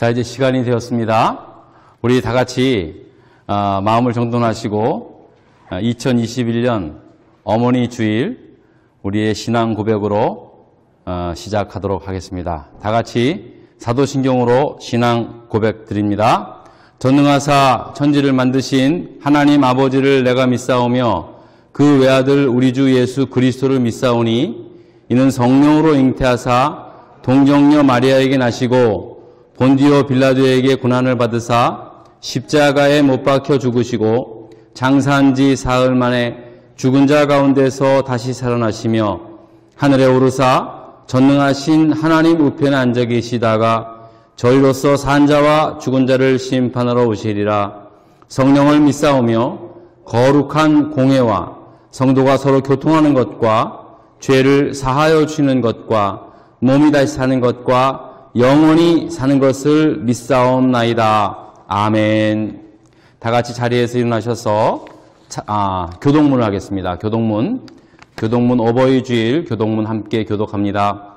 자, 이제 시간이 되었습니다. 우리 다 같이 마음을 정돈하시고 2021년 어머니 주일 우리의 신앙 고백으로 시작하도록 하겠습니다. 다 같이 사도신경으로 신앙 고백 드립니다. 전능하사 천지를 만드신 하나님 아버지를 내가 믿사오며 그 외아들 우리 주 예수 그리스도를 믿사오니 이는 성령으로 잉태하사 동정녀 마리아에게 나시고 본디오 빌라도에게 고난을 받으사 십자가에 못 박혀 죽으시고 장사한 지 사흘 만에 죽은 자 가운데서 다시 살아나시며 하늘에 오르사 전능하신 하나님 우편에 앉아 계시다가 저희로서 산 자와 죽은 자를 심판하러 오시리라. 성령을 믿사오며 거룩한 공회와 성도가 서로 교통하는 것과 죄를 사하여 주시는 것과 몸이 다시 사는 것과 영원히 사는 것을 믿사옵나이다. 아멘. 다 같이 자리에서 일어나셔서 교독문을 하겠습니다. 교독문 어버이 주일 교독문 함께 교독합니다.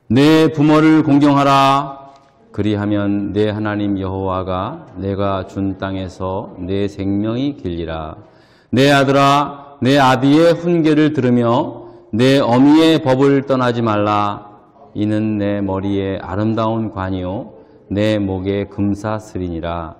내 부모를 공경하라. 그리하면 내 하나님 여호와가 내가 준 땅에서 내 생명이 길리라. 내 아들아, 내 아비의 훈계를 들으며 내 어미의 법을 떠나지 말라. 이는 내 머리에 아름다운 관이요 내 목에 금사슬이니라.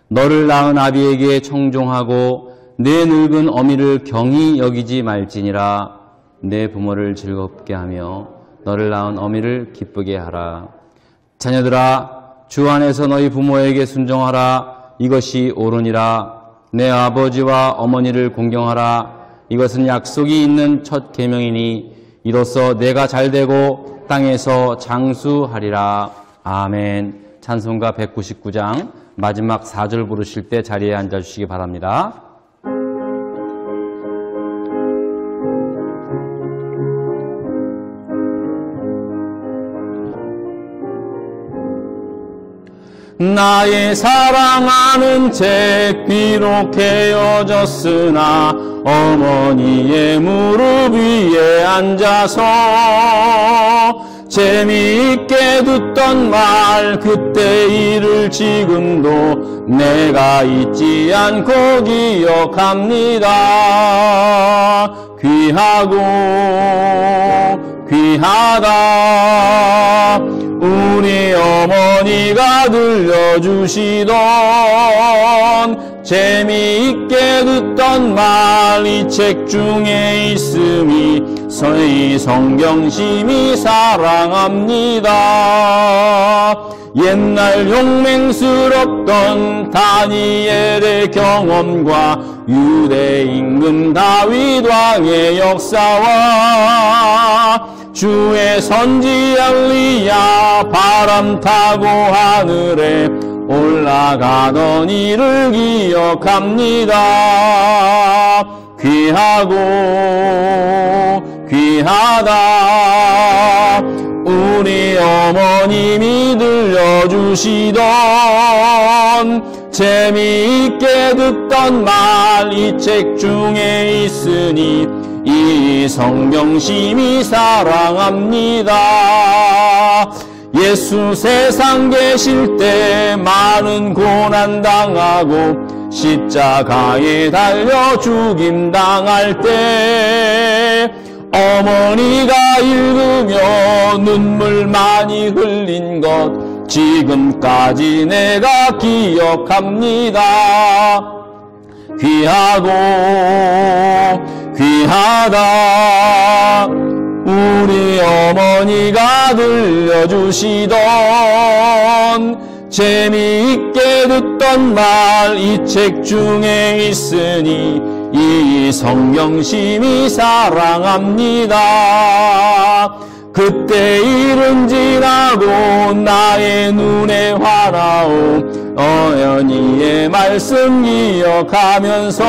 너를 낳은 아비에게 청종하고 내 늙은 어미를 경히 여기지 말지니라. 내 부모를 즐겁게 하며 너를 낳은 어미를 기쁘게 하라. 자녀들아, 주 안에서 너희 부모에게 순종하라. 이것이 옳으니라. 내 아버지와 어머니를 공경하라. 이것은 약속이 있는 첫 계명이니 이로써 내가 잘되고 땅에서 장수하리라. 아멘. 찬송가 199장 마지막 4절 부르실 때 자리에 앉아주시기 바랍니다. 나의 사랑하는 책 비록 헤어졌으나 어머니의 무릎 위에 앉아서 재미있게 듣던 말 그때 일을 지금도 내가 잊지 않고 기억합니다. 귀하고 귀하다. 우리 어머니가 들려주시던 재미있게 듣던 말 이 책 중에 있음이 이 성경심이 사랑합니다. 옛날 용맹스럽던 다니엘의 경험과 유대 임금 다윗 왕의 역사와 주의 선지 엘리야 바람 타고 하늘에 올라가던 일을 기억합니다. 귀하고 귀하다. 우리 어머님이 들려주시던 재미있게 듣던 말 이 책 중에 있으니 이 성경심이 사랑합니다. 예수 세상 계실 때 많은 고난 당하고 십자가에 달려 죽임 당할 때 어머니가 읽으며 눈물 많이 흘린 것 지금까지 내가 기억합니다. 귀하고 귀하다. 우리 어머니가 들려주시던 재미있게 듣던 말 이 책 중에 있으니 이 성경심이 사랑합니다. 그때 일은 지나고 나의 눈에 환하오 어머니의 말씀 기억하면서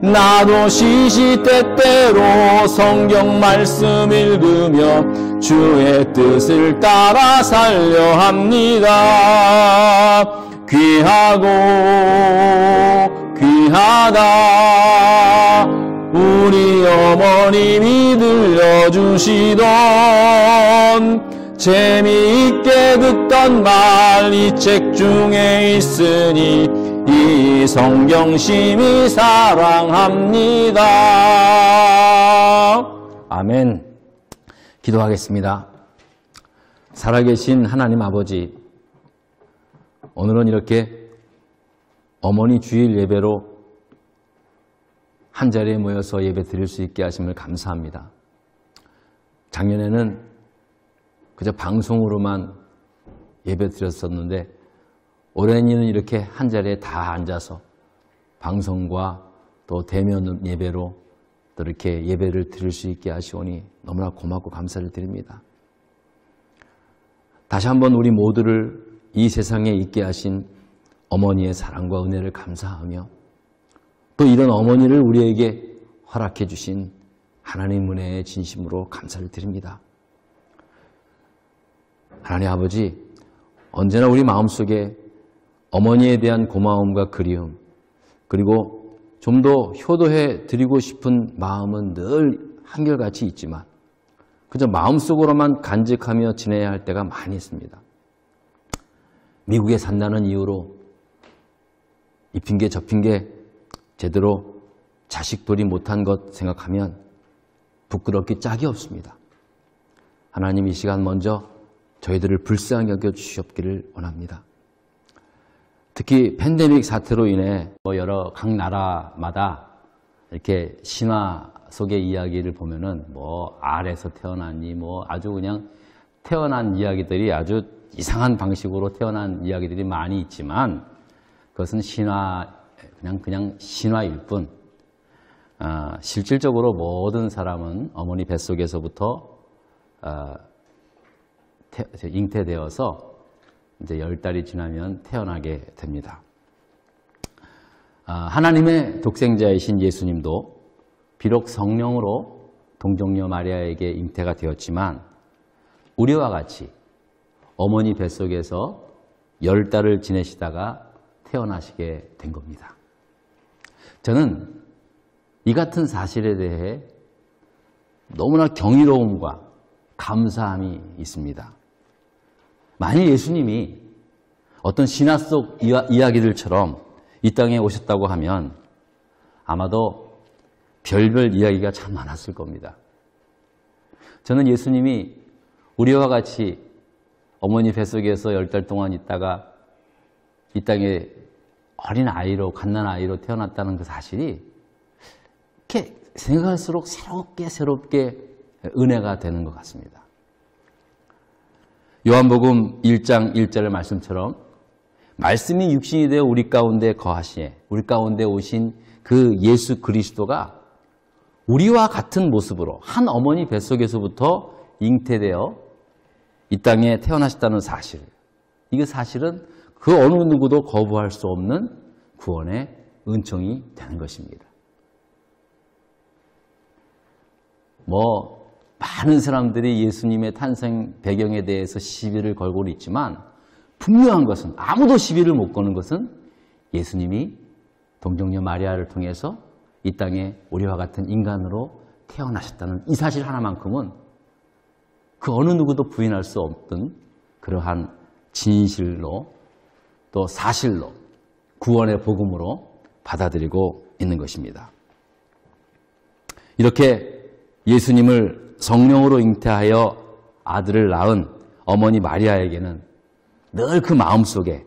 나도 시시때때로 성경 말씀 읽으며 주의 뜻을 따라 살려 합니다. 귀하고 귀하다. 우리 어머님이 들려주시던 재미있게 듣던 말 이 책 중에 있으니 이 성경심이 사랑합니다. 아멘. 기도하겠습니다. 살아계신 하나님 아버지, 오늘은 이렇게 어머니 주일 예배로 한 자리에 모여서 예배 드릴 수 있게 하심을 감사합니다. 작년에는 그저 방송으로만 예배 드렸었는데 올해는 이렇게 한 자리에 다 앉아서 방송과 또 대면 예배로 또 이렇게 예배를 드릴 수 있게 하시오니 너무나 고맙고 감사를 드립니다. 다시 한번 우리 모두를 이 세상에 있게 하신 어머니의 사랑과 은혜를 감사하며 또 이런 어머니를 우리에게 허락해 주신 하나님 은혜의 진심으로 감사를 드립니다. 하나님 아버지, 언제나 우리 마음속에 어머니에 대한 고마움과 그리움, 그리고 좀 더 효도해 드리고 싶은 마음은 늘 한결같이 있지만 그저 마음속으로만 간직하며 지내야 할 때가 많이 있습니다. 미국에 산다는 이유로 이 핑계 저 핑계 제대로 자식돌이 못한 것 생각하면 부끄럽기 짝이 없습니다. 하나님 이 시간 먼저 저희들을 불쌍히 여겨 주시옵기를 원합니다. 특히 팬데믹 사태로 인해 여러 각 나라마다 이렇게 신화 속의 이야기를 보면은 알에서 태어났니 아주 그냥 태어난 이야기들이 아주 이상한 방식으로 태어난 이야기들이 많이 있지만 그것은 신화 그냥 신화일 뿐 실질적으로 모든 사람은 어머니 뱃속에서부터 잉태되어서 이제 10달이 지나면 태어나게 됩니다. 하나님의 독생자이신 예수님도 비록 성령으로 동정녀 마리아에게 잉태가 되었지만 우리와 같이 어머니 뱃속에서 10달을 지내시다가 태어나시게 된 겁니다. 저는 이 같은 사실에 대해 너무나 경이로움과 감사함이 있습니다. 만일 예수님이 어떤 신화 속 이야기들처럼 이 땅에 오셨다고 하면 아마도 별별 이야기가 참 많았을 겁니다. 저는 예수님이 우리와 같이 어머니 뱃속에서 10달 동안 있다가 이 땅에 어린 아이로, 갓난아이로 태어났다는 그 사실이 이렇게 생각할수록 새롭게 은혜가 되는 것 같습니다. 요한복음 1장 1절의 말씀처럼 말씀이 육신이 되어 우리 가운데 거하시에 우리 가운데 오신 그 예수 그리스도가 우리와 같은 모습으로 한 어머니 뱃속에서부터 잉태되어 이 땅에 태어나셨다는 사실, 이게 사실은 그 어느 누구도 거부할 수 없는 구원의 은총이 되는 것입니다. 많은 사람들이 예수님의 탄생 배경에 대해서 시비를 걸고는 있지만 분명한 것은, 아무도 시비를 못 거는 것은 예수님이 동정녀 마리아를 통해서 이 땅에 우리와 같은 인간으로 태어나셨다는 이 사실 하나만큼은 그 어느 누구도 부인할 수 없던 그러한 진실로 또 사실로 구원의 복음으로 받아들이고 있는 것입니다. 이렇게 예수님을 성령으로 잉태하여 아들을 낳은 어머니 마리아에게는 늘 그 마음속에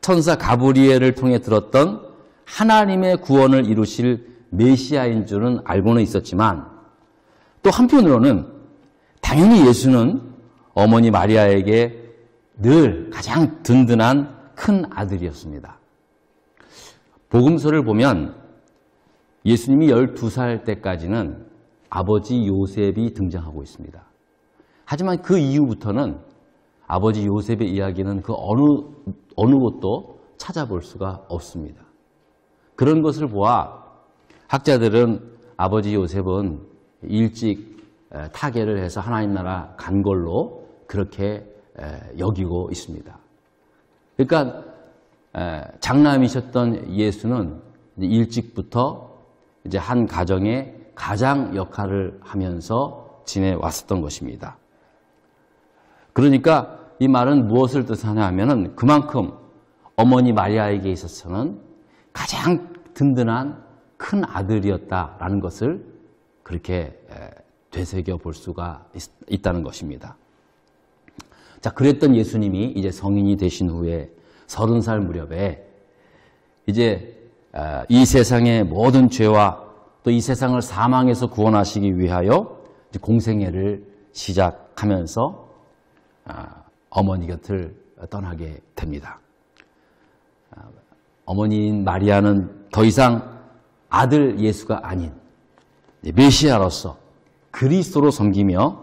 천사 가브리엘을 통해 들었던 하나님의 구원을 이루실 메시아인 줄은 알고는 있었지만 또 한편으로는 당연히 예수는 어머니 마리아에게 늘 가장 든든한 큰 아들이었습니다. 복음서를 보면 예수님이 12살 때까지는 아버지 요셉이 등장하고 있습니다. 하지만 그 이후부터는 아버지 요셉의 이야기는 그 어느 곳도 찾아볼 수가 없습니다. 그런 것을 보아 학자들은 아버지 요셉은 일찍 타계를 해서 하나님 나라 간 걸로 그렇게 여기고 있습니다. 그러니까 장남이셨던 예수는 일찍부터 이제 한 가정의 가장 역할을 하면서 지내왔었던 것입니다. 그러니까 이 말은 무엇을 뜻하냐 하면은 그만큼 어머니 마리아에게 있어서는 가장 든든한 큰 아들이었다라는 것을 그렇게 되새겨 볼 수가 있다는 것입니다. 자, 그랬던 예수님이 이제 성인이 되신 후에 30살 무렵에 이제 이 세상의 모든 죄와 또 이 세상을 사망에서 구원하시기 위하여 공생애를 시작하면서 어머니 곁을 떠나게 됩니다. 어머니인 마리아는 더 이상 아들 예수가 아닌 메시아로서 그리스도로 섬기며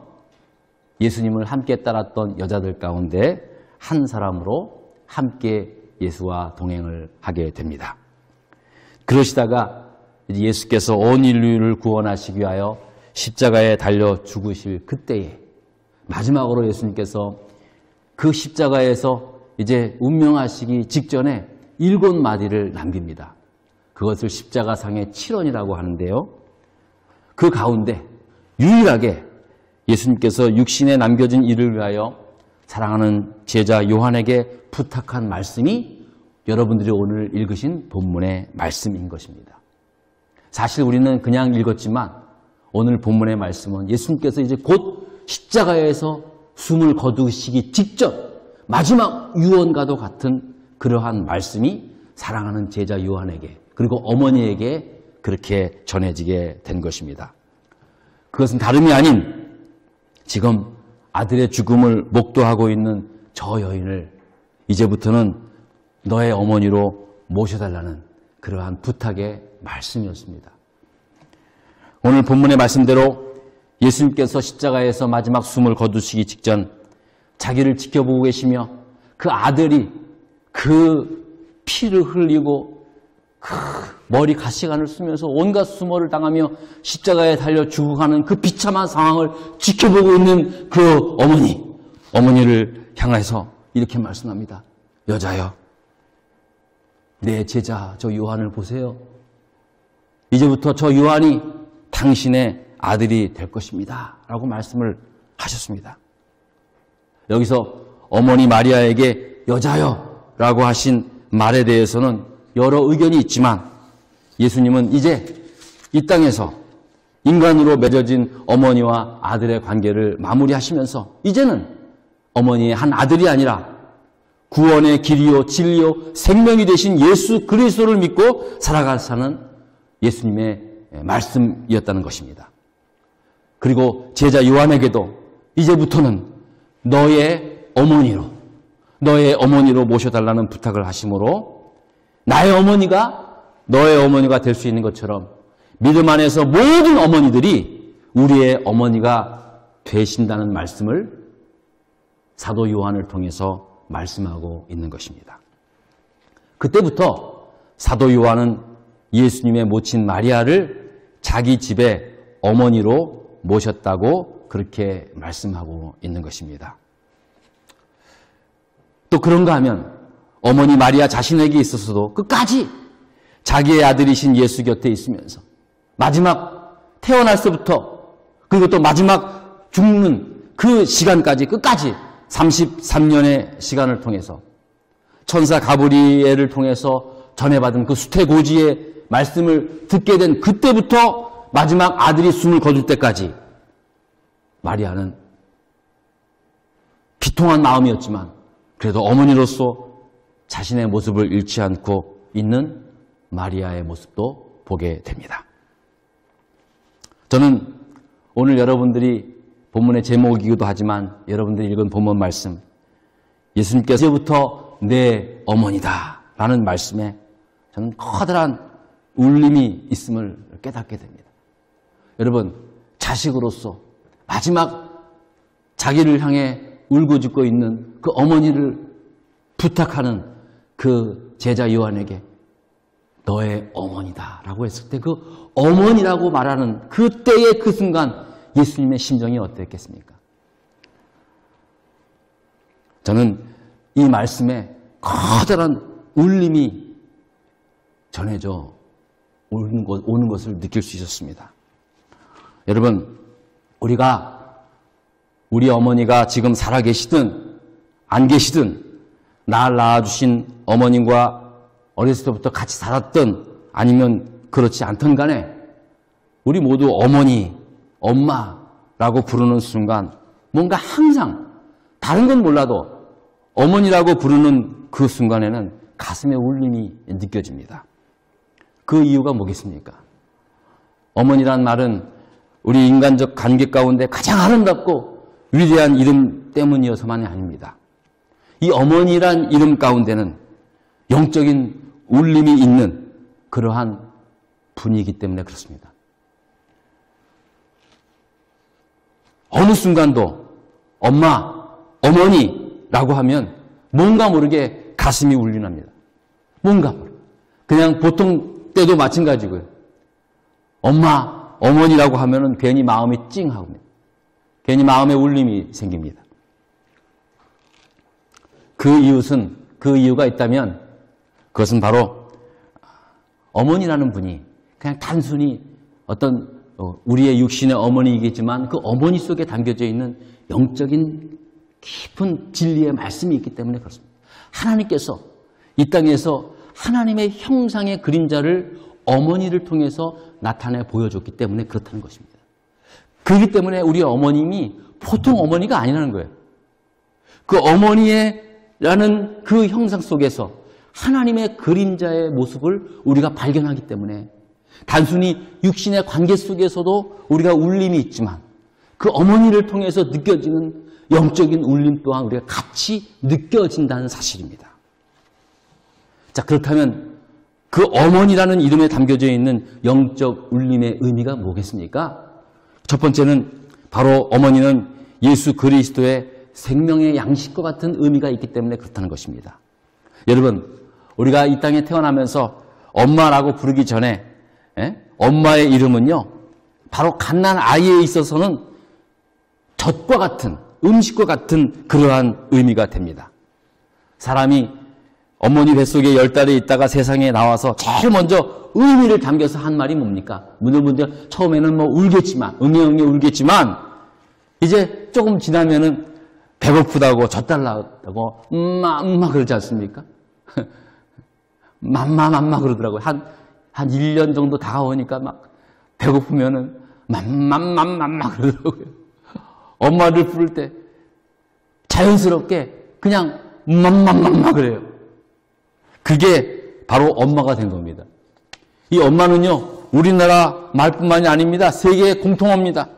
예수님을 함께 따랐던 여자들 가운데 한 사람으로 함께 예수와 동행을 하게 됩니다. 그러시다가 예수께서 온 인류를 구원하시기 위하여 십자가에 달려 죽으실 그때에 마지막으로 예수님께서 그 십자가에서 이제 운명하시기 직전에 7마디를 남깁니다. 그것을 십자가상의 7원이라고 하는데요. 그 가운데 유일하게 예수님께서 육신에 남겨진 이를 위하여 사랑하는 제자 요한에게 부탁한 말씀이 여러분들이 오늘 읽으신 본문의 말씀인 것입니다. 사실 우리는 그냥 읽었지만 오늘 본문의 말씀은 예수님께서 이제 곧 십자가에서 숨을 거두시기 직전 마지막 유언과도 같은 그러한 말씀이 사랑하는 제자 요한에게 그리고 어머니에게 그렇게 전해지게 된 것입니다. 그것은 다름이 아닌 지금 아들의 죽음을 목도하고 있는 저 여인을 이제부터는 너의 어머니로 모셔달라는 그러한 부탁의 말씀이었습니다. 오늘 본문의 말씀대로 예수님께서 십자가에서 마지막 숨을 거두시기 직전 자기를 지켜보고 계시며 그 아들이 그 피를 흘리고 머리 가시관을 쓰면서 온갖 수모를 당하며 십자가에 달려 죽어가는 그 비참한 상황을 지켜보고 있는 그 어머니를 향해서 이렇게 말씀합니다. 여자여, 내 제자 저 요한을 보세요. 이제부터 저 요한이 당신의 아들이 될 것입니다. 라고 말씀을 하셨습니다. 여기서 어머니 마리아에게 여자여 라고 하신 말에 대해서는 여러 의견이 있지만 예수님은 이제 이 땅에서 인간으로 맺어진 어머니와 아들의 관계를 마무리하시면서 이제는 어머니의 한 아들이 아니라 구원의 길이요 진리요 생명이 되신 예수 그리스도를 믿고 살아가사는 예수님의 말씀이었다는 것입니다. 그리고 제자 요한에게도 이제부터는 너의 어머니로 모셔달라는 부탁을 하심으로 나의 어머니가 너의 어머니가 될 수 있는 것처럼 믿음 안에서 모든 어머니들이 우리의 어머니가 되신다는 말씀을 사도 요한을 통해서 말씀하고 있는 것입니다. 그때부터 사도 요한은 예수님의 모친 마리아를 자기 집에 어머니로 모셨다고 그렇게 말씀하고 있는 것입니다. 또 그런가 하면 어머니 마리아 자신에게 있어서도 끝까지 자기의 아들이신 예수 곁에 있으면서 마지막 태어날서부터 그리고 또 마지막 죽는 그 시간까지 끝까지 33년의 시간을 통해서 천사 가브리엘을 통해서 전해받은 그 수태고지의 말씀을 듣게 된 그때부터 마지막 아들이 숨을 거둘 때까지 마리아는 비통한 마음이었지만 그래도 어머니로서 자신의 모습을 잃지 않고 있는 마리아의 모습도 보게 됩니다. 저는 오늘 여러분들이 본문의 제목이기도 하지만 여러분들이 읽은 본문 말씀 예수님께서 이제부터 내 어머니다 라는 말씀에 저는 커다란 울림이 있음을 깨닫게 됩니다. 여러분, 자식으로서 마지막 자기를 향해 울고짖고 있는 그 어머니를 부탁하는 그 제자 요한에게 너의 어머니다 라고 했을 때 그 어머니라고 말하는 그때의 그 순간 예수님의 심정이 어땠겠습니까? 저는 이 말씀에 커다란 울림이 전해져 오는 것을 느낄 수 있었습니다. 여러분, 우리가 우리 어머니가 지금 살아계시든 안 계시든 날 낳아주신 어머님과 어렸을 때부터 같이 살았든 아니면 그렇지 않든 간에 우리 모두 어머니, 엄마라고 부르는 순간 뭔가 항상 다른 건 몰라도 어머니라고 부르는 그 순간에는 가슴에 울림이 느껴집니다. 그 이유가 뭐겠습니까? 어머니란 말은 우리 인간적 관계 가운데 가장 아름답고 위대한 이름 때문이어서만이 아닙니다. 이 어머니란 이름 가운데는 영적인 울림이 있는 그러한 분이기 때문에 그렇습니다. 어느 순간도 엄마, 어머니라고 하면 뭔가 모르게 가슴이 울림합니다. 뭔가 모르게. 그냥 보통 때도 마찬가지고요. 엄마, 어머니라고 하면은 괜히 마음이 찡하고 괜히 마음에 울림이 생깁니다. 그 이유가 있다면 그것은 바로 어머니라는 분이 그냥 단순히 어떤 우리의 육신의 어머니이겠지만 그 어머니 속에 담겨져 있는 영적인 깊은 진리의 말씀이 있기 때문에 그렇습니다. 하나님께서 이 땅에서 하나님의 형상의 그림자를 어머니를 통해서 나타내 보여줬기 때문에 그렇다는 것입니다. 그렇기 때문에 우리 어머님이 보통 어머니가 아니라는 거예요. 그 어머니라는 그 형상 속에서 하나님의 그림자의 모습을 우리가 발견하기 때문에 단순히 육신의 관계 속에서도 우리가 울림이 있지만 그 어머니를 통해서 느껴지는 영적인 울림 또한 우리가 같이 느껴진다는 사실입니다. 자, 그렇다면 그 어머니라는 이름에 담겨져 있는 영적 울림의 의미가 뭐겠습니까? 첫 번째는 바로 어머니는 예수 그리스도의 생명의 양식과 같은 의미가 있기 때문에 그렇다는 것입니다. 여러분, 우리가 이 땅에 태어나면서 엄마라고 부르기 전에 엄마의 이름은요, 바로 갓난 아이에 있어서는 젖과 같은, 음식과 같은 그러한 의미가 됩니다. 사람이 어머니 뱃속에 10달이 있다가 세상에 나와서 제일 먼저 의미를 담겨서 한 말이 뭡니까? 문들문들 처음에는 뭐 울겠지만, 응애응애 울겠지만, 이제 조금 지나면은 배고프다고 젖달라고, 엄마 그러지 않습니까? 맘마 그러더라고요. 한 1년 정도 다가오니까 막 배고프면은 맘마 그러더라고요. 엄마를 부를 때 자연스럽게 그냥 맘마 그래요. 그게 바로 엄마가 된 겁니다. 이 엄마는요, 우리나라 말뿐만이 아닙니다. 세계의 공통어입니다.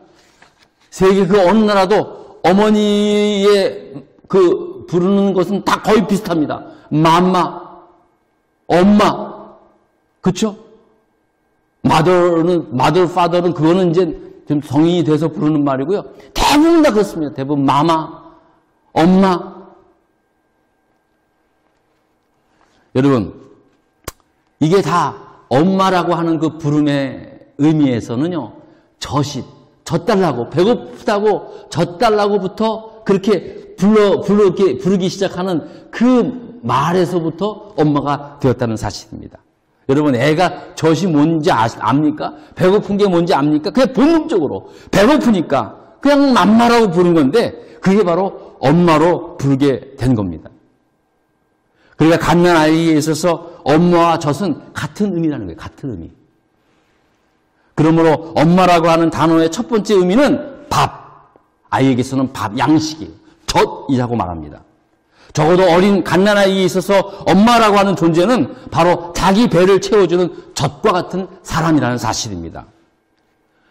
세계 그 어느 나라도 어머니의 그 부르는 것은 다 거의 비슷합니다. 맘마, 엄마, 그쵸? mother, father는 그거는 이제 좀 성인이 돼서 부르는 말이고요. 대부분 다 그렇습니다. 대부분 마마, 엄마. 여러분, 이게 다 엄마라고 하는 그 부름의 의미에서는요, 젖달라고, 배고프다고, 젖달라고부터 그렇게 부르기 시작하는 그 말에서부터 엄마가 되었다는 사실입니다. 여러분, 애가 젖이 뭔지 압니까? 배고픈 게 뭔지 압니까? 그냥 본능적으로 배고프니까 그냥 맘마라고 부른 건데 그게 바로 엄마로 부르게 된 겁니다. 그러니까 갓난 아이에 있어서 엄마와 젖은 같은 의미라는 거예요. 같은 의미. 그러므로 엄마라고 하는 단어의 첫 번째 의미는 밥. 아이에게서는 밥, 양식이에요. 젖이라고 말합니다. 적어도 어린 갓난아이에 있어서 엄마라고 하는 존재는 바로 자기 배를 채워주는 젖과 같은 사람이라는 사실입니다.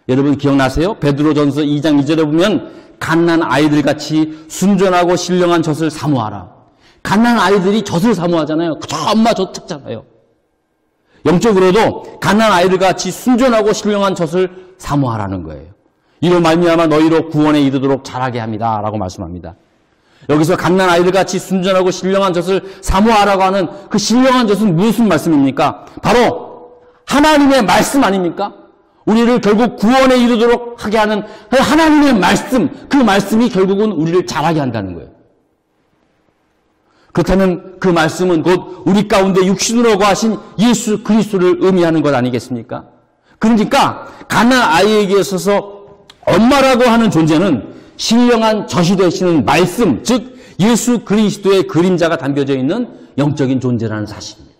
여러분 기억나세요? 베드로전서 2장 2절에 보면 갓난아이들 같이 순전하고 신령한 젖을 사모하라. 갓난아이들이 젖을 사모하잖아요. 그저 엄마 젖 찾잖아요. 영적으로도 갓난아이들 같이 순전하고 신령한 젖을 사모하라는 거예요. 이로 말미암아 너희로 구원에 이르도록 자라게 합니다. 라고 말씀합니다. 여기서 갓난아이들 같이 순전하고 신령한 젖을 사모하라고 하는 그 신령한 젖은 무슨 말씀입니까? 바로 하나님의 말씀 아닙니까? 우리를 결국 구원에 이르도록 하게 하는 하나님의 말씀, 그 말씀이 결국은 우리를 자라게 한다는 거예요. 그렇다면 그 말씀은 곧 우리 가운데 육신으로 거하신 예수 그리스도를 의미하는 것 아니겠습니까? 그러니까 갓난아이에게 있어서 엄마라고 하는 존재는 신령한 젖이 되시는 말씀, 즉 예수 그리스도의 그림자가 담겨져 있는 영적인 존재라는 사실입니다.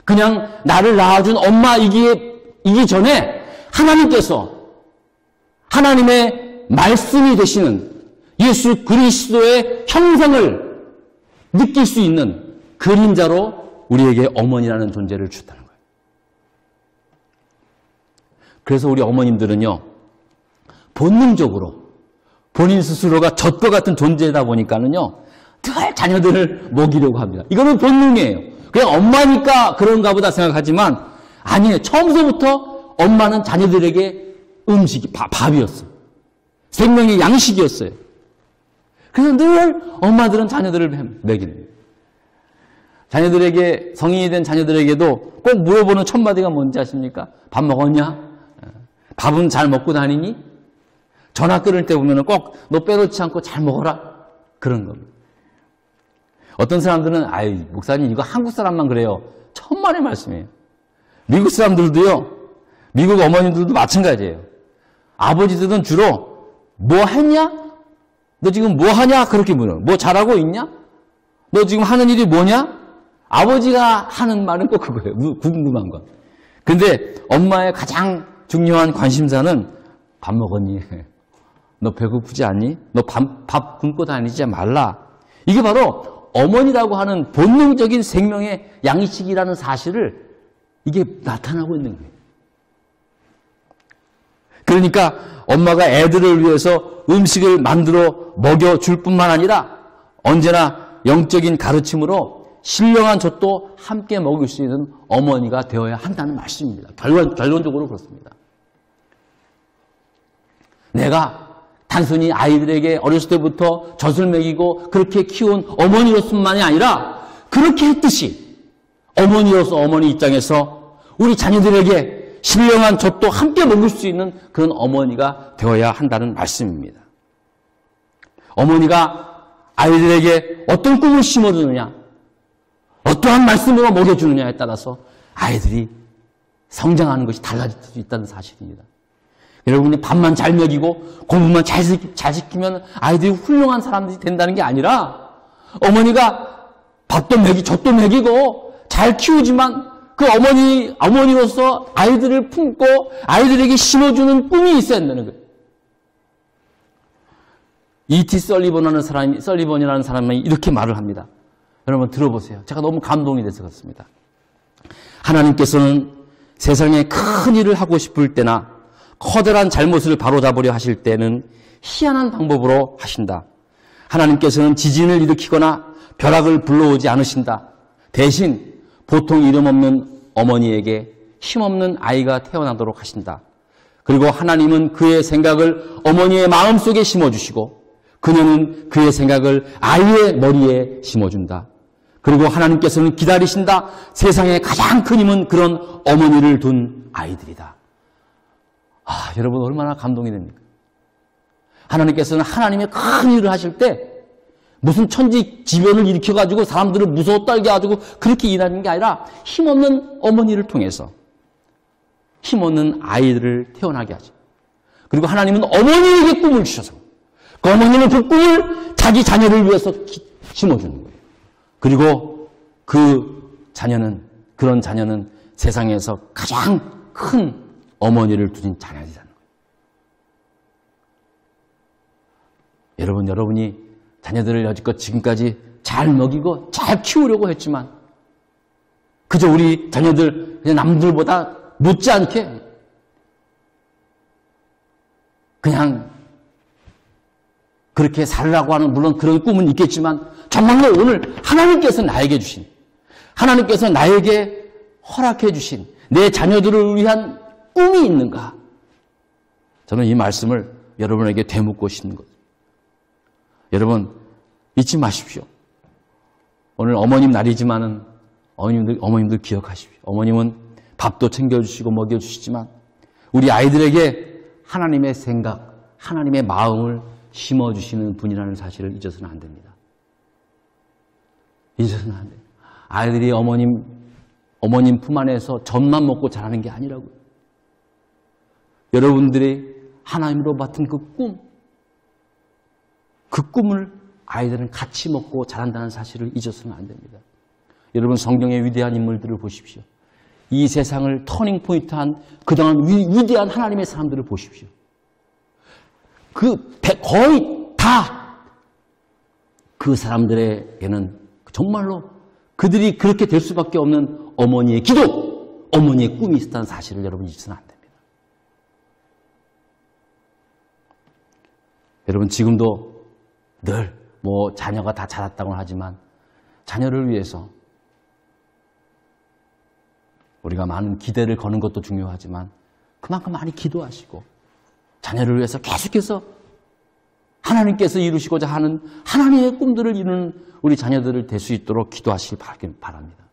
그냥 나를 낳아준 엄마이기 전에 하나님께서 하나님의 말씀이 되시는 예수 그리스도의 형상을 느낄 수 있는 그림자로 우리에게 어머니라는 존재를 주셨다는 거예요. 그래서 우리 어머님들은요, 본능적으로 본인 스스로가 젖과 같은 존재다 보니까는요, 늘 자녀들을 먹이려고 합니다. 이거는 본능이에요. 그냥 엄마니까 그런가 보다 생각하지만 아니에요. 처음서부터 엄마는 자녀들에게 음식이 밥이었어요. 생명의 양식이었어요. 그래서 늘 엄마들은 자녀들을 먹이는 거예요. 자녀들에게, 성인이 된 자녀들에게도 꼭 물어보는 첫 마디가 뭔지 아십니까? 밥 먹었냐? 밥은 잘 먹고 다니니? 전화 끊을 때 보면 꼭 너 빼놓지 않고 잘 먹어라. 그런 겁니다. 어떤 사람들은 아이 목사님 이거 한국 사람만 그래요. 천만의 말씀이에요. 미국 사람들도요. 미국 어머님들도 마찬가지예요. 아버지들은 주로 뭐 했냐? 너 지금 뭐 하냐? 그렇게 물어요. 뭐 잘하고 있냐? 너 지금 하는 일이 뭐냐? 아버지가 하는 말은 꼭 그거예요. 궁금한 건. 근데 엄마의 가장 중요한 관심사는 밥 먹었니? 너 배고프지 않니? 너 밥 굶고 다니지 말라. 이게 바로 어머니라고 하는 본능적인 생명의 양식이라는 사실을 이게 나타나고 있는 거예요. 그러니까 엄마가 애들을 위해서 음식을 만들어 먹여줄 뿐만 아니라 언제나 영적인 가르침으로 신령한 젖도 함께 먹일 수 있는 어머니가 되어야 한다는 말씀입니다. 결론적으로 그렇습니다. 내가 단순히 아이들에게 어렸을 때부터 젖을 먹이고 그렇게 키운 어머니로서만이 아니라 그렇게 했듯이 어머니로서 어머니 입장에서 우리 자녀들에게 신령한 젖도 함께 먹을 수 있는 그런 어머니가 되어야 한다는 말씀입니다. 어머니가 아이들에게 어떤 꿈을 심어주느냐, 어떠한 말씀으로 먹여주느냐에 따라서 아이들이 성장하는 것이 달라질 수 있다는 사실입니다. 여러분이 밥만 잘 먹이고 공부만 잘 시키면 아이들이 훌륭한 사람들이 된다는 게 아니라 어머니가 밥도 젖도 먹이고 잘 키우지만 그 어머니로서 아이들을 품고 아이들에게 심어주는 꿈이 있어야 한다는 거예요. E.T. 설리번이라는 사람이 이렇게 말을 합니다. 여러분 들어보세요. 제가 너무 감동이 돼서 그렇습니다. 하나님께서는 세상에 큰 일을 하고 싶을 때나 커다란 잘못을 바로잡으려 하실 때는 희한한 방법으로 하신다. 하나님께서는 지진을 일으키거나 벼락을 불러오지 않으신다. 대신 보통 이름 없는 어머니에게 힘없는 아이가 태어나도록 하신다. 그리고 하나님은 그의 생각을 어머니의 마음속에 심어주시고 그녀는 그의 생각을 아이의 머리에 심어준다. 그리고 하나님께서는 기다리신다. 세상에 가장 큰 힘은 그런 어머니를 둔 아이들이다. 여러분 얼마나 감동이 됩니까? 하나님께서는 하나님의 큰 일을 하실 때 무슨 천지지변을 일으켜가지고 사람들을 무서워 떨게 해가지고 그렇게 일하는 게 아니라 힘없는 어머니를 통해서 힘없는 아이들을 태어나게 하죠. 그리고 하나님은 어머니에게 꿈을 주셔서 그 어머니는 그 꿈을 자기 자녀를 위해서 심어주는 거예요. 그리고 그런 자녀는 세상에서 가장 큰 어머니를 두신 자녀이라는 거예요. 여러분이 자녀들을 여지껏 지금까지 잘 먹이고 잘 키우려고 했지만 그저 우리 자녀들 그냥 남들보다 못지않게 그냥 그렇게 살라고 하는 물론 그런 꿈은 있겠지만 정말로 오늘 하나님께서 나에게 주신 하나님께서 나에게 허락해 주신 내 자녀들을 위한 꿈이 있는가? 저는 이 말씀을 여러분에게 되묻고 싶은 거죠. 여러분 잊지 마십시오. 오늘 어머님 날이지만은 어머님들 기억하십시오. 어머님은 밥도 챙겨주시고 먹여주시지만 우리 아이들에게 하나님의 생각, 하나님의 마음을 심어주시는 분이라는 사실을 잊어서는 안 됩니다. 잊어서는 안 돼요. 아이들이 어머님 품 안에서 젖만 먹고 자라는 게 아니라고요. 여러분들이 하나님으로 맡은 그 꿈, 그 꿈을 아이들은 같이 먹고 자란다는 사실을 잊어서는 안 됩니다. 여러분 성경의 위대한 인물들을 보십시오. 이 세상을 터닝 포인트한 그동안 위대한 하나님의 사람들을 보십시오. 거의 다 그 사람들에게는 정말로 그들이 그렇게 될 수밖에 없는 어머니의 기도, 어머니의 꿈이 있었다는 사실을 여러분 잊어서는 안 됩니다. 여러분 지금도 늘 자녀가 다 자랐다고 하지만 자녀를 위해서 우리가 많은 기대를 거는 것도 중요하지만 그만큼 많이 기도하시고 자녀를 위해서 계속해서 하나님께서 이루시고자 하는 하나님의 꿈들을 이루는 우리 자녀들을 될 수 있도록 기도하시기 바랍니다.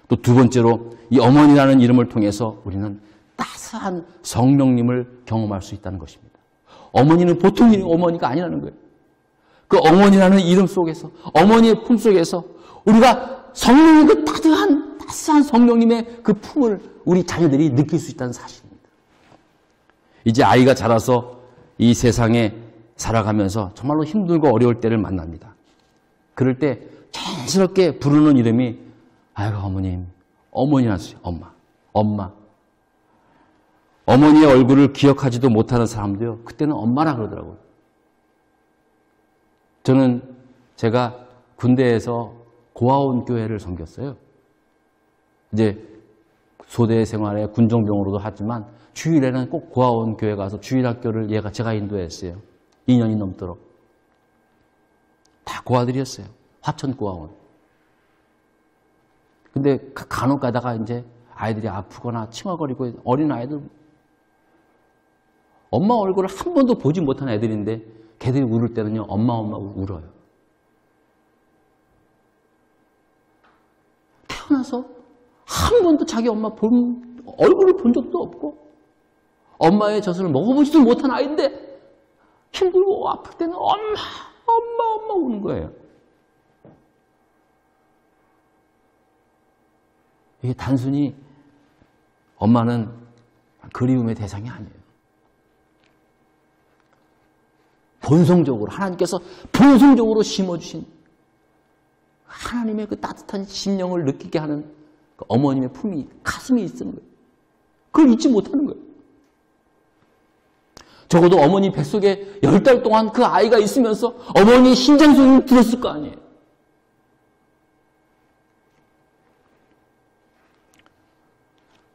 또 두 번째로 이 어머니라는 이름을 통해서 우리는 따스한 성령님을 경험할 수 있다는 것입니다. 어머니는 보통 어머니가 아니라는 거예요. 그 어머니라는 이름 속에서 어머니의 품 속에서 우리가 성령의 그 따스한 성령님의 그 품을 우리 자녀들이 느낄 수 있다는 사실입니다. 이제 아이가 자라서 이 세상에 살아가면서 정말로 힘들고 어려울 때를 만납니다. 그럴 때 자연스럽게 부르는 이름이 아이고 어머님, 어머니라서요. 엄마. 어머니의 얼굴을 기억하지도 못하는 사람도요. 그때는 엄마라 그러더라고요. 저는 제가 군대에서 고아원 교회를 섬겼어요. 이제 소대 생활에 군종병으로도 하지만 주일에는 꼭 고아원 교회 가서 주일학교를 제가 인도했어요. 2년이 넘도록. 다 고아들이었어요. 화천 고아원. 근데 간혹 가다가 이제 아이들이 아프거나 칭얼거리고 어린 아이들 엄마 얼굴을 한 번도 보지 못한 애들인데 걔들이 울을 때는요. 엄마 울어요. 태어나서 한 번도 자기 엄마 얼굴을 본 적도 없고 엄마의 젖을 먹어보지도 못한 아이인데 힘들고 아플 때는 엄마 우는 거예요. 이게 단순히 엄마는 그리움의 대상이 아니에요. 본성적으로 하나님께서 본성적으로 심어주신 하나님의 그 따뜻한 심령을 느끼게 하는 그 어머님의 품이 가슴에 있는 거예요. 그걸 잊지 못하는 거예요. 적어도 어머니 뱃속에 10달 동안 그 아이가 있으면서 어머니의 심장 소리를 들었을 거 아니에요.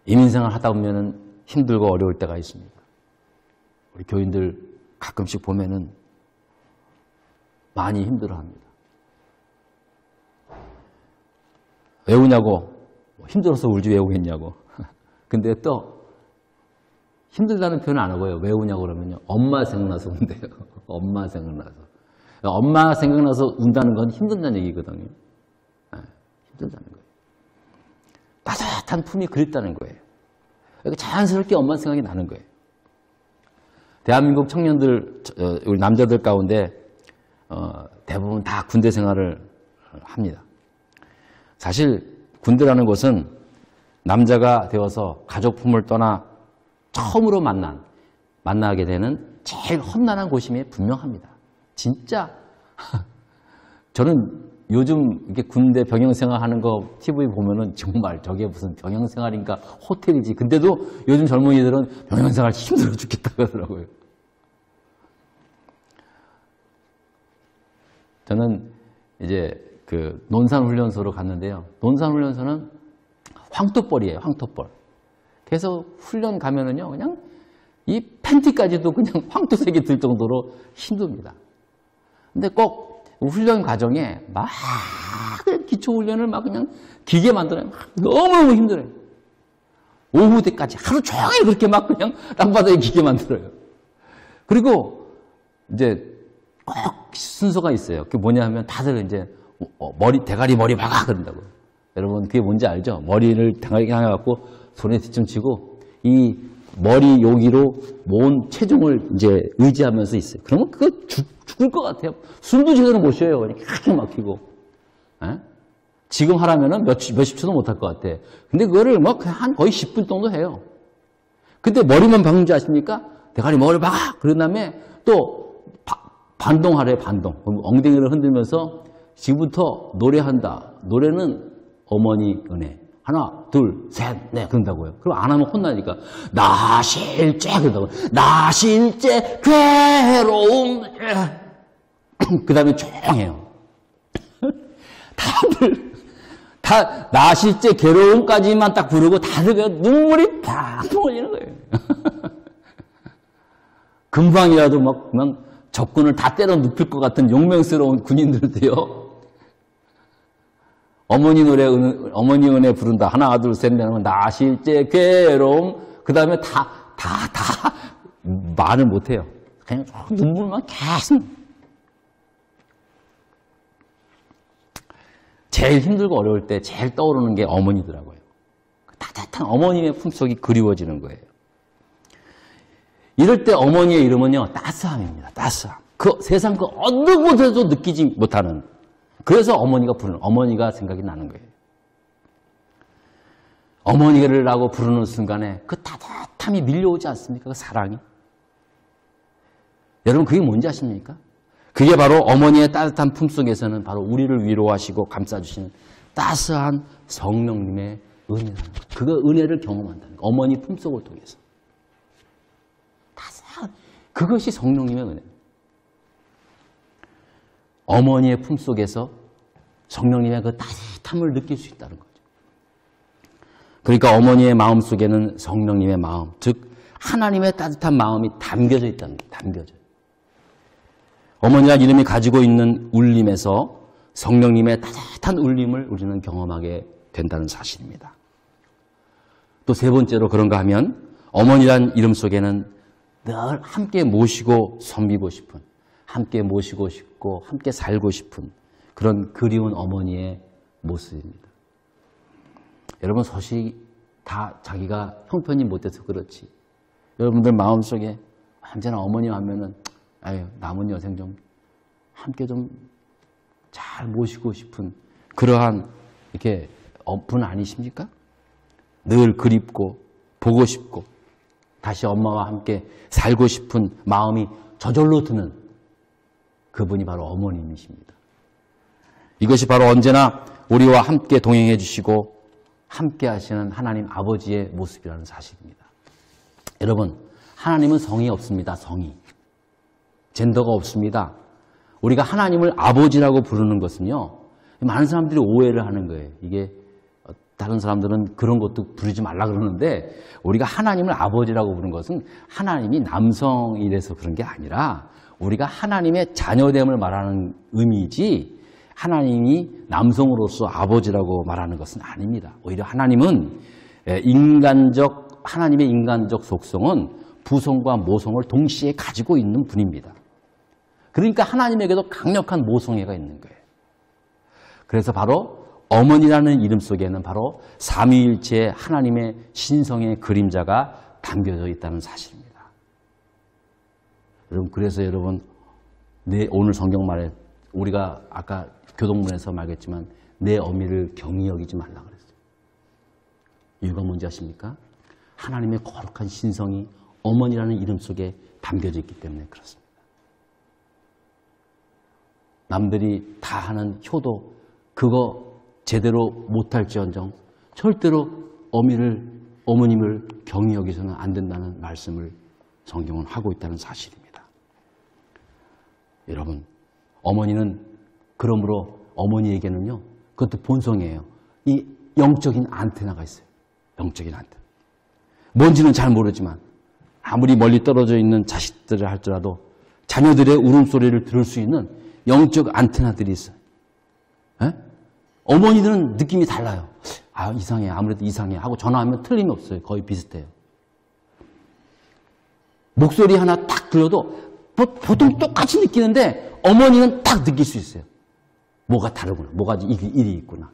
이민생활 하다 보면 힘들고 어려울 때가 있습니다. 우리 교인들 가끔씩 보면은 많이 힘들어합니다. 왜 우냐고? 힘들어서 울지 왜 우겠냐고. 근데 또 힘들다는 표현 안 하고요. 왜 우냐고 그러면요. 엄마 생각나서 운대요. 엄마 생각나서. 엄마 생각나서 운다는 건 힘든다는 얘기거든요. 힘들다는 거예요. 따뜻한 품이 그립다는 거예요. 자연스럽게 엄마 생각이 나는 거예요. 대한민국 청년들, 우리 남자들 가운데 대부분 다 군대 생활을 합니다. 사실 군대라는 것은 남자가 되어서 가족품을 떠나 처음으로 만나게 되는 제일 험난한 곳임이 분명합니다. 진짜 저는 요즘 이렇게 군대 병영생활 하는 거 TV 보면은 정말 저게 무슨 병영생활인가 호텔이지. 근데도 요즘 젊은이들은 병영생활 힘들어 죽겠다 그러더라고요. 저는 이제 그 논산훈련소로 갔는데요. 논산훈련소는 황토벌이에요. 황토벌. 그래서 훈련 가면은요, 그냥 이 팬티까지도 그냥 황토색이 들 정도로 힘듭니다. 근데 꼭 훈련 과정에 막 기초훈련을 막 그냥 기계 만들어요. 너무너무 힘들어요. 오후 때까지 하루 종일 그렇게 막 그냥 땅바닥에 기계 만들어요. 그리고 이제 꼭 순서가 있어요. 그게 뭐냐 하면 다들 이제 대가리 머리 박아 그런다고요. 여러분 그게 뭔지 알죠? 머리를 대가리 향해갖고 손에 뒤좀 치고 이 머리 여기로 모은 체중을 이제 의지하면서 있어요. 그러면 그거 죽을 것 같아요. 숨도 제대로 못 쉬어요. 그렇게 막히고. 에? 지금 하라면은 몇십 초도 못 할 것 같아. 근데 그거를 막 한 거의 10분 정도 해요. 근데 머리만 박는 줄 아십니까? 대가리 머리 박아! 그런 다음에 또 반동하래, 반동. 엉덩이를 흔들면서 지금부터 노래한다. 노래는 어머니 은혜. 하나, 둘, 셋, 넷 그런다고요. 그럼 안 하면 혼나니까 나 실제 그런다고. 나 실제 괴로움. 그 다음에 조용해요. 다들 다 나 실제 괴로움까지만 딱 부르고 다들 그냥 눈물이 팍 흘리는 거예요. 금방이라도 막 그냥 적군을 다 때려 눕힐 것 같은 용맹스러운 군인들도요. 어머니 노래, 어머니 은혜 부른다. 하나, 둘, 셋, 넷 하면 나 실제 괴로움. 그 다음에 다 말을 못해요. 그냥 눈물만 계속. 제일 힘들고 어려울 때 제일 떠오르는 게 어머니더라고요. 따뜻한 어머님의 품속이 그리워지는 거예요. 이럴 때 어머니의 이름은요, 따스함입니다. 따스함. 그 세상 그 어느 곳에도 느끼지 못하는. 그래서 어머니가 부르는, 어머니가 생각이 나는 거예요. 어머니라고 부르는 순간에 그 따뜻함이 밀려오지 않습니까? 그 사랑이. 여러분, 그게 뭔지 아십니까? 그게 바로 어머니의 따뜻한 품속에서는 바로 우리를 위로하시고 감싸주시는 따스한 성령님의 은혜라는 거예요. 그 은혜를 경험한다는 거예요. 어머니 품속을 통해서. 따스한, 그것이 성령님의 은혜. 어머니의 품속에서 성령님의 그 따뜻함을 느낄 수 있다는 거죠. 그러니까 어머니의 마음속에는 성령님의 마음, 즉 하나님의 따뜻한 마음이 담겨져 있다는 거예요. 담겨져. 어머니란 이름이 가지고 있는 울림에서 성령님의 따뜻한 울림을 우리는 경험하게 된다는 사실입니다. 또 세 번째로 그런가 하면 어머니란 이름 속에는 늘 함께 모시고 섬기고 싶은, 함께 모시고 싶고 함께 살고 싶은 그런 그리운 어머니의 모습입니다. 여러분, 소식 다 자기가 형편이 못돼서 그렇지. 여러분들 마음속에 언제나 어머니 하면은 아유, 남은 여생 좀 함께 좀 잘 모시고 싶은 그러한 이렇게 분 아니십니까? 늘 그립고 보고 싶고 다시 엄마와 함께 살고 싶은 마음이 저절로 드는 그분이 바로 어머님이십니다. 이것이 바로 언제나 우리와 함께 동행해 주시고 함께 하시는 하나님 아버지의 모습이라는 사실입니다. 여러분, 하나님은 성이 없습니다. 성이. 젠더가 없습니다. 우리가 하나님을 아버지라고 부르는 것은요, 많은 사람들이 오해를 하는 거예요. 이게 다른 사람들은 그런 것도 부르지 말라 그러는데 우리가 하나님을 아버지라고 부르는 것은 하나님이 남성이라서 그런 게 아니라 우리가 하나님의 자녀됨을 말하는 의미이지 하나님이 남성으로서 아버지라고 말하는 것은 아닙니다. 오히려 하나님은 하나님의 인간적 속성은 부성과 모성을 동시에 가지고 있는 분입니다. 그러니까 하나님에게도 강력한 모성애가 있는 거예요. 그래서 바로 어머니라는 이름 속에는 바로 삼위일체 하나님의 신성의 그림자가 담겨져 있다는 사실입니다. 여러분, 그래서 여러분, 오늘 성경 말에 우리가 아까 교동문에서 말했지만 내 어미를 경히 여기지 말라 그랬어요. 이유가 뭔지 아십니까? 하나님의 거룩한 신성이 어머니라는 이름 속에 담겨져 있기 때문에 그렇습니다. 남들이 다 하는 효도, 그거 제대로 못할지언정 절대로 어머님을 경히 여기서는 안 된다는 말씀을 성경은 하고 있다는 사실입니다. 여러분, 어머니는 그러므로 어머니에게는요, 그것도 본성이에요. 이 영적인 안테나가 있어요. 영적인 안테나. 뭔지는 잘 모르지만 아무리 멀리 떨어져 있는 자식들을 할지라도 자녀들의 울음소리를 들을 수 있는 영적 안테나들이 있어요. 에? 어머니들은 느낌이 달라요. 아, 이상해. 아무래도 이상해. 하고 전화하면 틀림이 없어요. 거의 비슷해요. 목소리 하나 딱 들려도 보통 똑같이 느끼는데 어머니는 딱 느낄 수 있어요. 뭐가 다르구나. 뭐가 일이 있구나.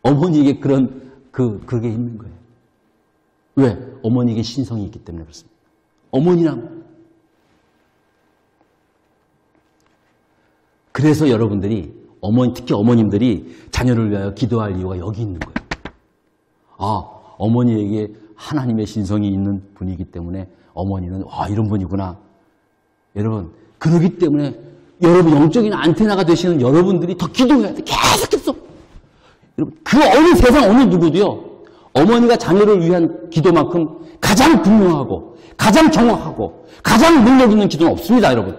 어머니에게 그게 있는 거예요. 왜? 어머니에게 신성이 있기 때문에 그렇습니다. 어머니랑. 그래서 여러분들이, 특히 어머님들이 자녀를 위하여 기도할 이유가 여기 있는 거예요. 아, 어머니에게 하나님의 신성이 있는 분이기 때문에 어머니는, 이런 분이구나. 여러분, 그렇기 때문에 여러분 영적인 안테나가 되시는 여러분들이 더 기도해야 돼. 계속해서. 여러분, 그 어느 세상 어느 누구도요. 어머니가 자녀를 위한 기도만큼 가장 분명하고 가장 정확하고 가장 능력 있는 기도는 없습니다, 여러분.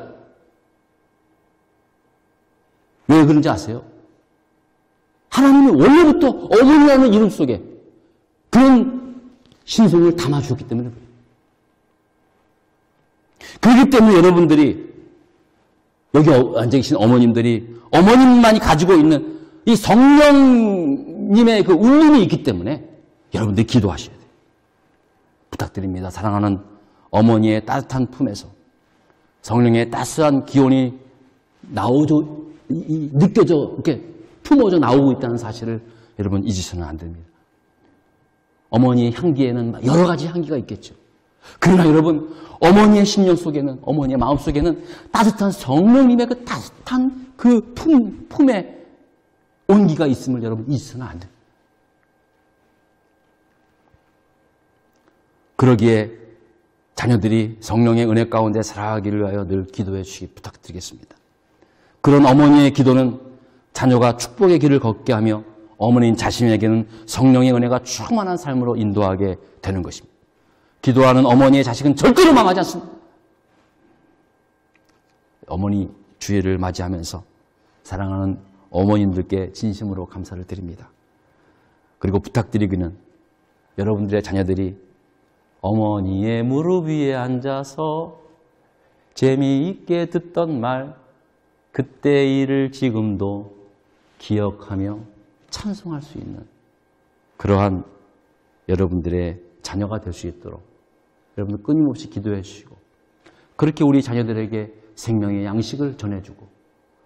왜 그런지 아세요? 하나님이 원래부터 어머니라는 이름 속에 그런 신성을 담아주었기 때문에 그래요. 그렇기 때문에 여러분들이 여기 앉아 계신 어머님들이 어머님만이 가지고 있는 이 성령님의 그 울림이 있기 때문에 여러분들이 기도하셔야 돼요. 부탁드립니다. 사랑하는 어머니의 따뜻한 품에서 성령의 따스한 기온이 느껴져 이렇게 품어져 나오고 있다는 사실을 여러분 잊으셔는 안 됩니다. 어머니의 향기에는 여러 가지 향기가 있겠죠. 그러나 여러분 어머니의 심령 속에는 어머니의 마음 속에는 따뜻한 성령님의 그 따뜻한 그 품에 온기가 있음을 여러분 잊으셔는 안 됩니다. 그러기에 자녀들이 성령의 은혜 가운데 살아가기를 위하여 늘 기도해 주시기 부탁드리겠습니다. 그런 어머니의 기도는 자녀가 축복의 길을 걷게 하며 어머니인 자신에게는 성령의 은혜가 충만한 삶으로 인도하게 되는 것입니다. 기도하는 어머니의 자식은 절대로 망하지 않습니다. 어머니 주일을 맞이하면서 사랑하는 어머님들께 진심으로 감사를 드립니다. 그리고 부탁드리기는 여러분들의 자녀들이 어머니의 무릎 위에 앉아서 재미있게 듣던 말, 그때의 일을 지금도 기억하며 찬송할 수 있는 그러한 여러분들의 자녀가 될 수 있도록 여러분들 끊임없이 기도해 주시고 그렇게 우리 자녀들에게 생명의 양식을 전해주고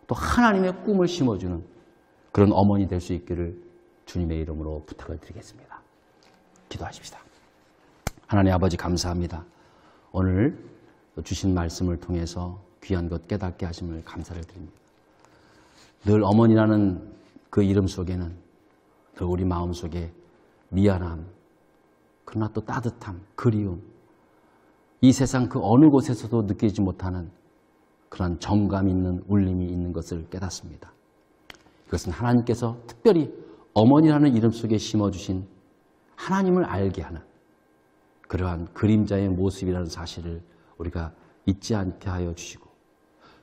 또 하나님의 꿈을 심어주는 그런 어머니 될 수 있기를 주님의 이름으로 부탁을 드리겠습니다. 기도하십시다. 하나님 아버지 감사합니다. 오늘 주신 말씀을 통해서 귀한 것 깨닫게 하심을 감사를 드립니다. 늘 어머니라는 그 이름 속에는 늘 우리 마음속에 미안함, 그러나 또 따뜻함, 그리움, 이 세상 그 어느 곳에서도 느끼지 못하는 그런 정감 있는 울림이 있는 것을 깨닫습니다. 이것은 하나님께서 특별히 어머니라는 이름 속에 심어주신 하나님을 알게 하는 그러한 그림자의 모습이라는 사실을 우리가 잊지 않게 하여 주시고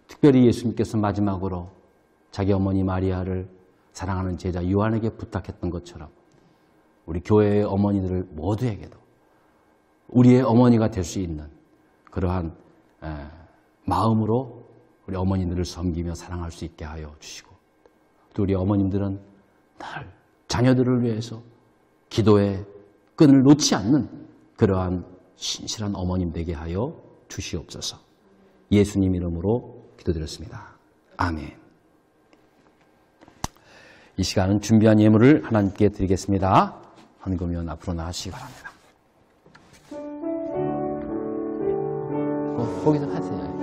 특별히 예수님께서 마지막으로 자기 어머니 마리아를 사랑하는 제자 요한에게 부탁했던 것처럼 우리 교회의 어머니들 모두에게도 우리의 어머니가 될 수 있는 그러한 마음으로 우리 어머니들을 섬기며 사랑할 수 있게 하여 주시고 또 우리 어머님들은 늘 자녀들을 위해서 기도의 끈을 놓지 않는 그러한 신실한 어머님 되게 하여 주시옵소서. 예수님 이름으로 기도드렸습니다. 아멘. 이 시간은 준비한 예물을 하나님께 드리겠습니다. 헌금위원 앞으로 나와주시기 바랍니다. 거기서 하세요.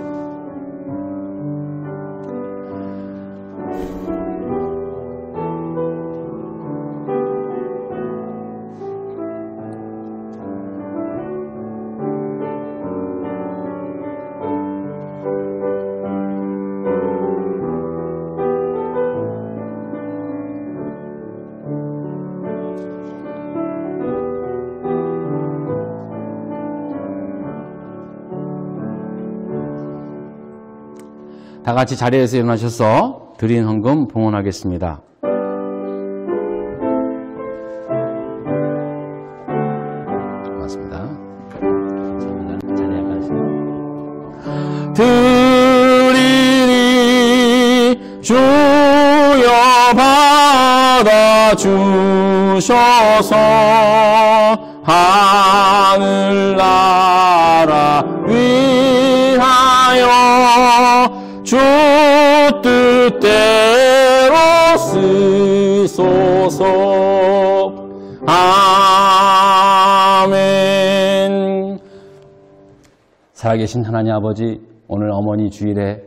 다 같이 자리에서 일어나셔서 드린 헌금 봉헌하겠습니다. 고맙습니다. 감사합니다. 자리에 가시죠. 드리니 주여 받아주셔서 하늘나라 위하여 주 뜻대로 쓰소서. 아멘. 살아계신 하나님 아버지, 오늘 어머니 주일에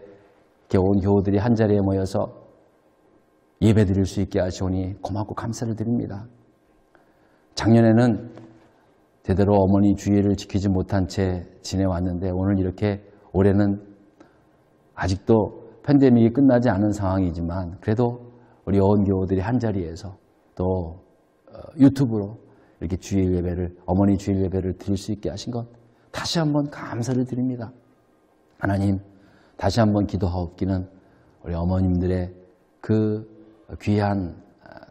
이렇게 온 교우들이 한자리에 모여서 예배드릴 수 있게 하시오니 고맙고 감사를 드립니다. 작년에는 제대로 어머니 주일을 지키지 못한 채 지내왔는데 오늘 이렇게 올해는 아직도 팬데믹이 끝나지 않은 상황이지만 그래도 우리 어원교우들이 한자리에서 또 유튜브로 이렇게 주일 예배를, 어머니 주일 예배를 드릴 수 있게 하신 것 다시 한번 감사를 드립니다. 하나님, 다시 한번 기도하옵기는 우리 어머님들의 그 귀한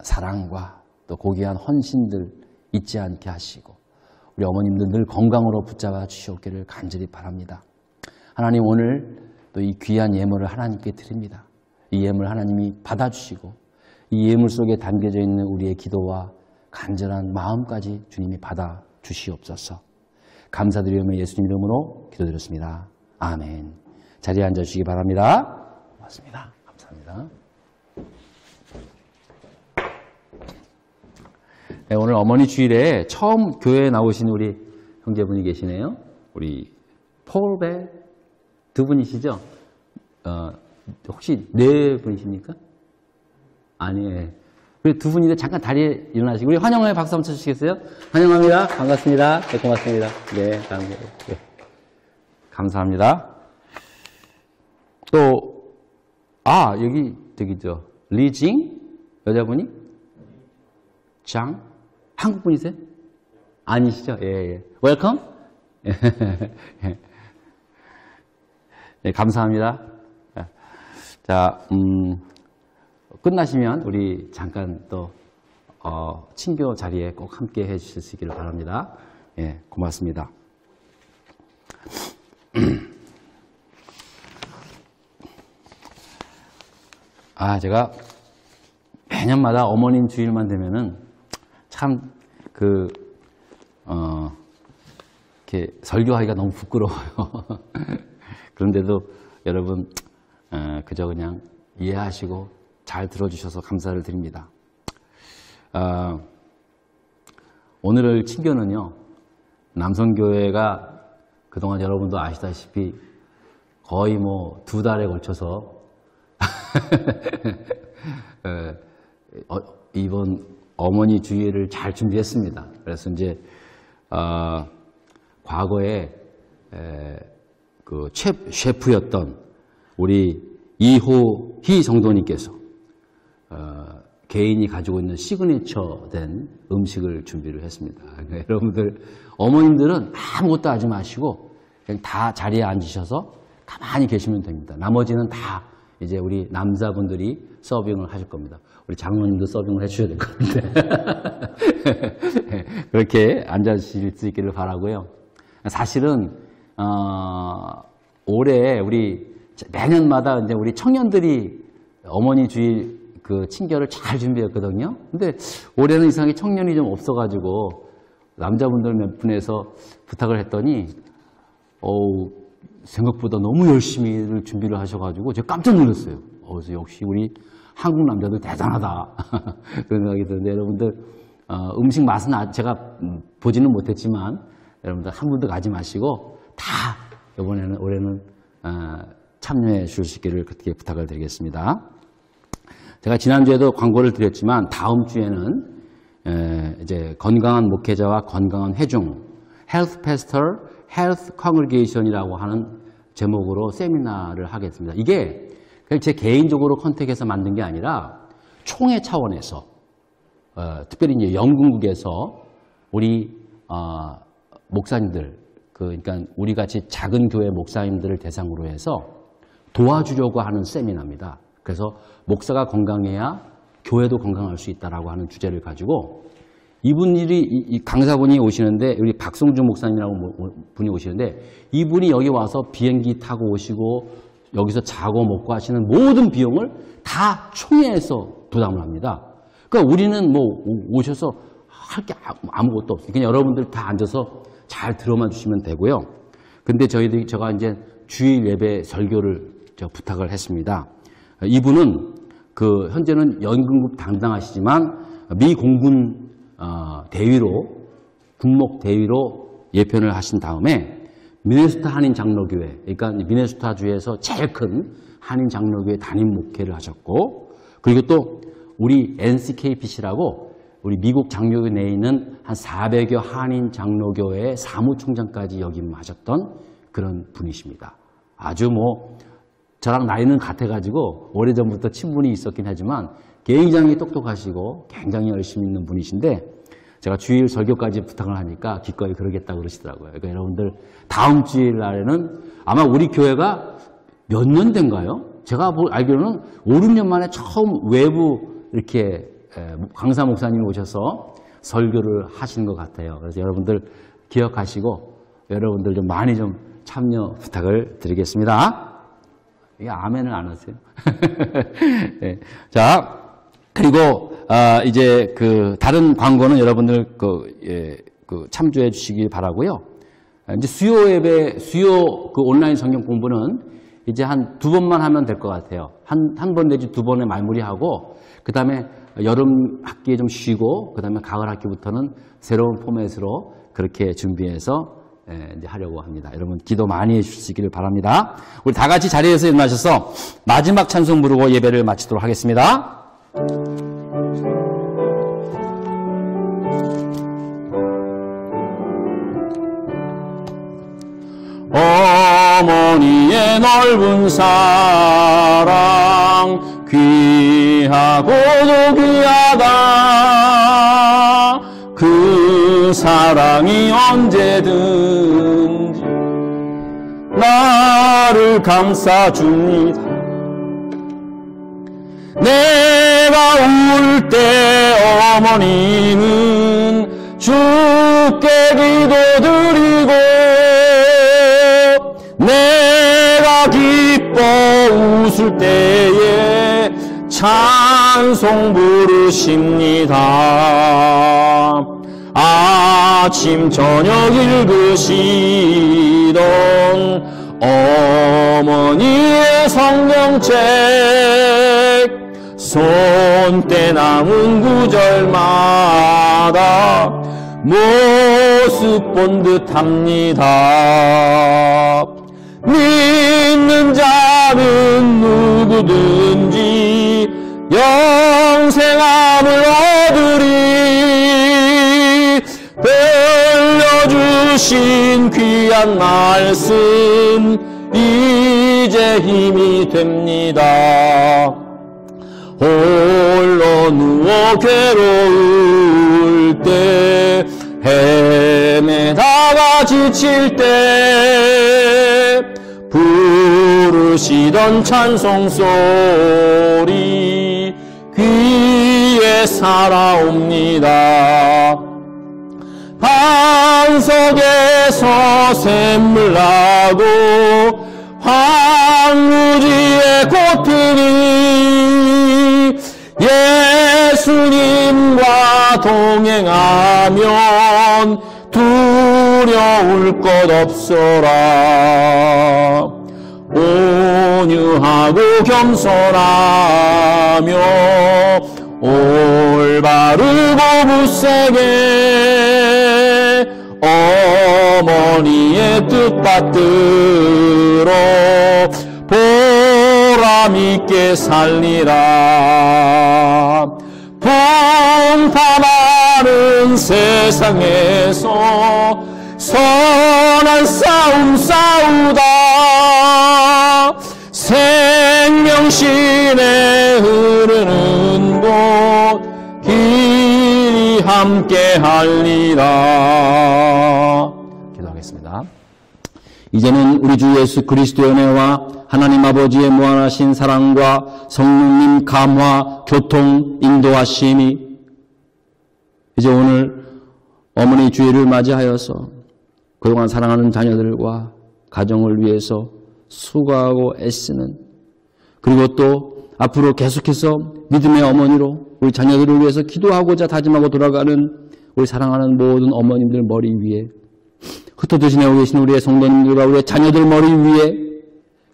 사랑과 또 고귀한 헌신들 잊지 않게 하시고 우리 어머님들 늘 건강으로 붙잡아 주시옵기를 간절히 바랍니다. 하나님, 오늘 또 이 귀한 예물을 하나님께 드립니다. 이 예물 하나님이 받아주시고 이 예물 속에 담겨져 있는 우리의 기도와 간절한 마음까지 주님이 받아주시옵소서. 감사드리며 예수님 이름으로 기도드렸습니다. 아멘. 자리에 앉아주시기 바랍니다. 고맙습니다. 감사합니다. 네, 오늘 어머니 주일에 처음 교회에 나오신 우리 형제분이 계시네요. 우리 폴베 두 분이시죠? 혹시 네 분이십니까? 아니에요. 두 분인데 잠깐 다리에 일어나시고, 우리 환영회 박수 한번 쳐주시겠어요? 환영합니다. 반갑습니다. 네, 고맙습니다. 네, 네. 감사합니다. 또, 여기, 저기죠. 리징? 여자분이? 장? 한국 분이세요? 아니시죠? 예. 웰컴? 네, 감사합니다. 자, 끝나시면 우리 잠깐 또 친교 자리에 꼭 함께 해주시기를 바랍니다. 예, 고맙습니다. 제가 매년마다 어머님 주일만 되면은 참 이렇게 설교하기가 너무 부끄러워요. 그런데도 여러분 그저 그냥 이해하시고 잘 들어주셔서 감사를 드립니다. 오늘 친교는요, 남성교회가 그동안 여러분도 아시다시피 거의 2달에 걸쳐서 이번 어머니 주일을 잘 준비했습니다. 그래서 이제 과거에 그 셰프였던 우리 이호희 성도님께서 개인이 가지고 있는 시그니처 된 음식을 준비를 했습니다. 그러니까 여러분들, 어머님들은 아무것도 하지 마시고 그냥 다 자리에 앉으셔서 가만히 계시면 됩니다. 나머지는 다 이제 우리 남자분들이 서빙을 하실 겁니다. 우리 장로님도 서빙을 해주셔야 될 것 같은데. 그렇게 앉아주실 수 있기를 바라고요. 사실은 올해 우리 매년마다 이제 우리 청년들이 어머니 주일 그 친교를 잘 준비했거든요. 근데 올해는 이상하게 청년이 좀 없어가지고 남자분들 몇 분에서 부탁을 했더니 생각보다 너무 열심히 준비를 하셔가지고 제가 깜짝 놀랐어요. 그래서 역시 우리 한국 남자들 대단하다 그런 생각이 드는데, 여러분들 음식 맛은 제가 보지는 못했지만 여러분들 한 분도 가지 마시고 다 올해는 참여해 주실 수 있기를 그렇게 부탁을 드리겠습니다. 제가 지난주에도 광고를 드렸지만 다음 주에는 이제 건강한 목회자와 건강한 회중, Health Pastor, Health Congregation이라고 하는 제목으로 세미나를 하겠습니다. 이게 제 개인적으로 컨택해서 만든 게 아니라 총회 차원에서 특별히 이제 영국에서 우리 목사님들, 그러니까 우리 같이 작은 교회 목사님들을 대상으로 해서 도와주려고 하는 세미나입니다. 그래서 목사가 건강해야 교회도 건강할 수 있다라고 하는 주제를 가지고 이 강사분이 오시는데, 우리 박성준 목사님이라고 분이 오시는데, 이분이 여기 와서 비행기 타고 오시고 여기서 자고 먹고 하시는 모든 비용을 다 총회에서 부담을 합니다. 그러니까 우리는 오셔서 할 게 아무것도 없어요. 그냥 여러분들 다 앉아서 잘 들어만 주시면 되고요. 근데 제가 이제 주일 예배 설교를 부탁을 했습니다. 이분은 현재는 연금급 담당하시지만 미 공군 군목 대위로 예편을 하신 다음에 미네소타 한인 장로교회, 그러니까 미네소타 주에서 제일 큰 한인 장로교회 담임 목회를 하셨고, 그리고 또 우리 NCKPC라고 우리 미국 장로교회 내에 있는 한 400여 한인 장로교회의 사무총장까지 역임하셨던 그런 분이십니다. 아주 저랑 나이는 같아가지고 오래전부터 친분이 있었긴 하지만 굉장히 똑똑하시고 굉장히 열심히 있는 분이신데 제가 주일 설교까지 부탁을 하니까 기꺼이 그러겠다고 그러시더라고요. 그러니까 여러분들 다음 주일 날에는 아마 우리 교회가 몇 년 된가요? 제가 알기로는 5, 6년 만에 처음 외부 이렇게 강사 목사님이 오셔서 설교를 하시는 것 같아요. 그래서 여러분들 기억하시고 여러분들 좀 많이 좀 참여 부탁을 드리겠습니다. 이게 아멘을 안 하세요? 네. 자, 그리고 이제 그 다른 광고는 여러분들 참조해 주시기 바라고요. 이제 수요 예배, 수요 그 온라인 성경 공부는 이제 한 2번만 하면 될 것 같아요. 한 번 내지 2번에 마무리하고 그 다음에 여름 학기에 좀 쉬고 그 다음에 가을 학기부터는 새로운 포맷으로 그렇게 준비해서 이제 하려고 합니다. 여러분 기도 많이 해주시기를 바랍니다. 우리 다 같이 자리에서 일어나셔서 마지막 찬송 부르고 예배를 마치도록 하겠습니다. 어머니의 넓은 사랑 귀하고도 귀하다. 그 사랑이 언제든지 나를 감싸줍니다. 내가 울 때 어머니는 주께 기도드리고 내가 기뻐 웃을 때에 찬송 부르십니다. 아침 저녁 읽으시던 어머니의 성경책 손때 남은 구절마다 모습 본 듯합니다. 믿는 자는 누구든지 영생함을 얻으리. 들려주신 귀한 말씀 이제 힘이 됩니다. 홀로 누워 괴로울 때 헤매다가 지칠 때 부르시던 찬송소리 귀에 살아옵니다. 반석에서 샘물 나고 황무지에 고트니 예수님과 동행하면 두려울 것 없어라. 온유하고 겸손하며 올바르고 굳세게 어머니의 뜻 받들어 보람있게 살리라. 풍파많은 세상에서 선한 싸움 싸우다 생명신에 흐르는 곳 길이 함께 하리라. 기도하겠습니다. 이제는 우리 주 예수 그리스도의 은혜와 하나님 아버지의 무한하신 사랑과 성령님 감화, 교통, 인도하심이 이제 오늘 어머니 주일을 맞이하여서 그동안 사랑하는 자녀들과 가정을 위해서 수고하고 애쓰는, 그리고 또 앞으로 계속해서 믿음의 어머니로 우리 자녀들을 위해서 기도하고자 다짐하고 돌아가는 우리 사랑하는 모든 어머님들 머리 위에, 흩어져 지내고 계신 우리의 성도님들과 우리의 자녀들 머리 위에,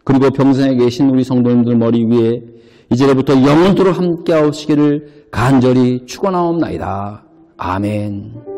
그리고 평생에 계신 우리 성도님들 머리 위에 이제부터 영원토록 함께 하시기를 간절히 축원하옵나이다. 아멘.